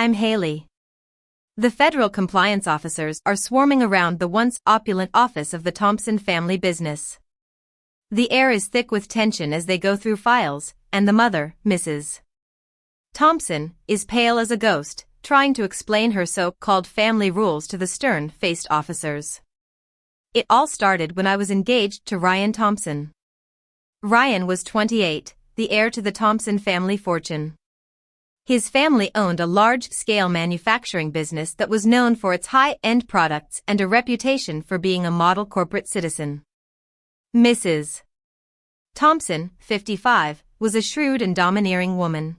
I'm Haley. The federal compliance officers are swarming around the once opulent office of the Thompson family business. The air is thick with tension as they go through files, and the mother, Mrs. Thompson, is pale as a ghost, trying to explain her so-called family rules to the stern-faced officers. It all started when I was engaged to Ryan Thompson. Ryan was 28, the heir to the Thompson family fortune. His family owned a large-scale manufacturing business that was known for its high-end products and a reputation for being a model corporate citizen. Mrs. Thompson, 55, was a shrewd and domineering woman.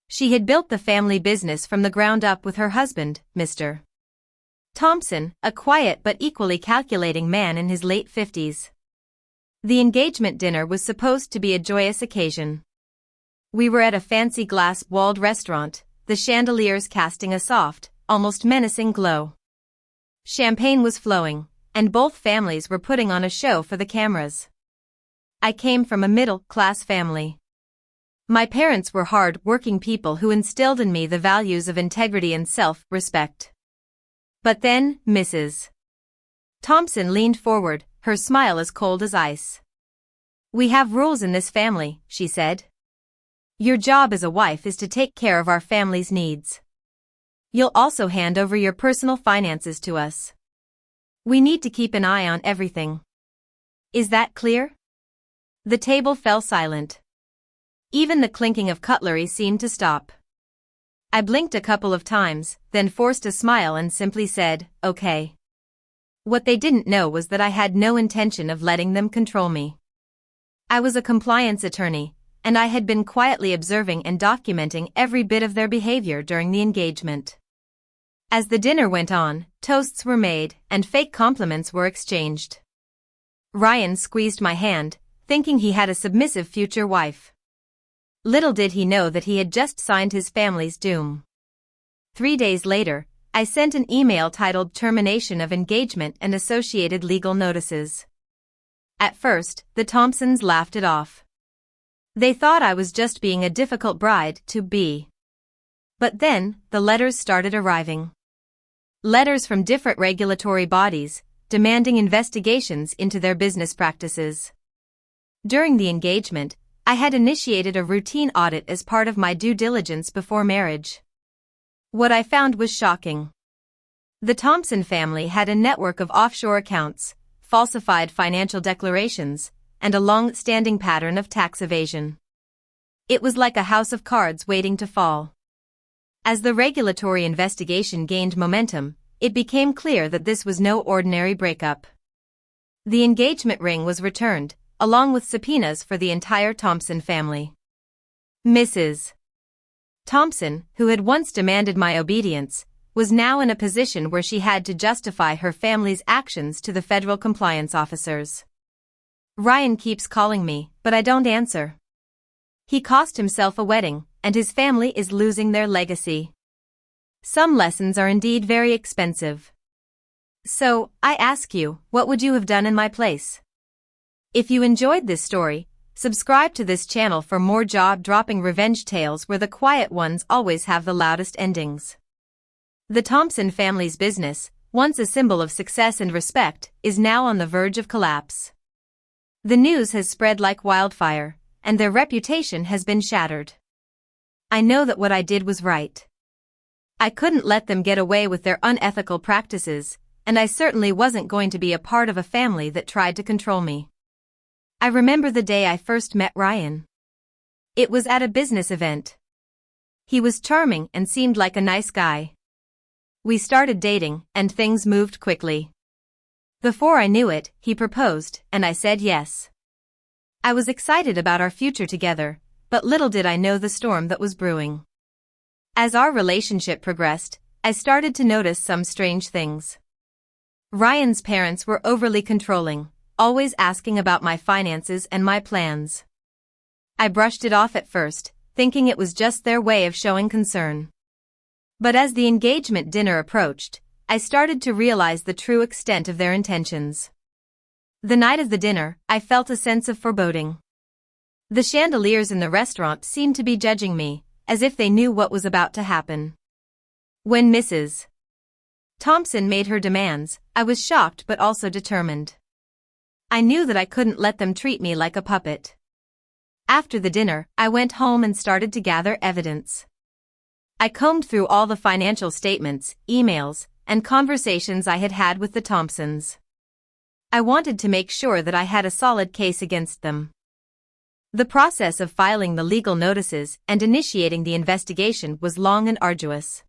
She had built the family business from the ground up with her husband, Mr. Thompson, a quiet but equally calculating man in his late 50s. The engagement dinner was supposed to be a joyous occasion. We were at a fancy glass-walled restaurant, the chandeliers casting a soft, almost menacing glow. Champagne was flowing, and both families were putting on a show for the cameras. I came from a middle-class family. My parents were hard-working people who instilled in me the values of integrity and self-respect. But then, Mrs. Thompson leaned forward, her smile as cold as ice. "We have rules in this family," she said. "Your job as a wife is to take care of our family's needs. You'll also hand over your personal finances to us. We need to keep an eye on everything. Is that clear?" The table fell silent. Even the clinking of cutlery seemed to stop. I blinked a couple of times, then forced a smile and simply said, "Okay." What they didn't know was that I had no intention of letting them control me. I was a compliance attorney, and I had been quietly observing and documenting every bit of their behavior during the engagement. As the dinner went on, toasts were made, and fake compliments were exchanged. Ryan squeezed my hand, thinking he had a submissive future wife. Little did he know that he had just signed his family's doom. 3 days later, I sent an email titled "Termination of Engagement and Associated Legal Notices." At first, the Thompsons laughed it off. They thought I was just being a difficult bride-to-be. But then, the letters started arriving. Letters from different regulatory bodies, demanding investigations into their business practices. During the engagement, I had initiated a routine audit as part of my due diligence before marriage. What I found was shocking. The Thompson family had a network of offshore accounts, falsified financial declarations, and a long-standing pattern of tax evasion. It was like a house of cards waiting to fall. As the regulatory investigation gained momentum, it became clear that this was no ordinary breakup. The engagement ring was returned, along with subpoenas for the entire Thompson family. Mrs. Thompson, who had once demanded my obedience, was now in a position where she had to justify her family's actions to the federal compliance officers. "Ryan keeps calling me, but I don't answer. He cost himself a wedding, and his family is losing their legacy. Some lessons are indeed very expensive. So, I ask you, what would you have done in my place?" If you enjoyed this story, subscribe to this channel for more jaw-dropping revenge tales where the quiet ones always have the loudest endings. The Thompson family's business, once a symbol of success and respect, is now on the verge of collapse. The news has spread like wildfire, and their reputation has been shattered. I know that what I did was right. I couldn't let them get away with their unethical practices, and I certainly wasn't going to be a part of a family that tried to control me. I remember the day I first met Ryan. It was at a business event. He was charming and seemed like a nice guy. We started dating, and things moved quickly. Before I knew it, he proposed, and I said yes. I was excited about our future together, but little did I know the storm that was brewing. As our relationship progressed, I started to notice some strange things. Ryan's parents were overly controlling, always asking about my finances and my plans. I brushed it off at first, thinking it was just their way of showing concern. But as the engagement dinner approached, I started to realize the true extent of their intentions. The night of the dinner, I felt a sense of foreboding. The chandeliers in the restaurant seemed to be judging me, as if they knew what was about to happen. When Mrs. Thompson made her demands, I was shocked but also determined. I knew that I couldn't let them treat me like a puppet. After the dinner, I went home and started to gather evidence. I combed through all the financial statements, emails, and conversations I had had with the Thompsons. I wanted to make sure that I had a solid case against them. The process of filing the legal notices and initiating the investigation was long and arduous.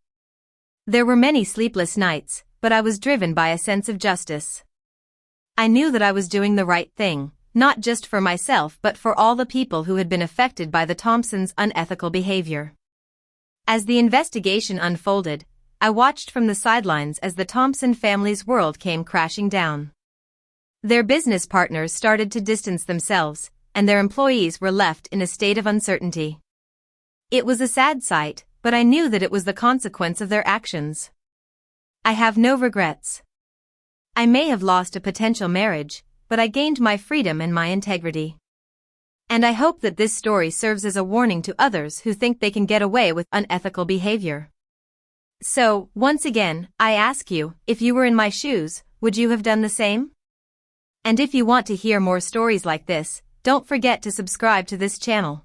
There were many sleepless nights, but I was driven by a sense of justice. I knew that I was doing the right thing, not just for myself but for all the people who had been affected by the Thompsons' unethical behavior. As the investigation unfolded, I watched from the sidelines as the Thompson family's world came crashing down. Their business partners started to distance themselves, and their employees were left in a state of uncertainty. It was a sad sight, but I knew that it was the consequence of their actions. I have no regrets. I may have lost a potential marriage, but I gained my freedom and my integrity. And I hope that this story serves as a warning to others who think they can get away with unethical behavior. So, once again, I ask you, if you were in my shoes, would you have done the same? And if you want to hear more stories like this, don't forget to subscribe to this channel.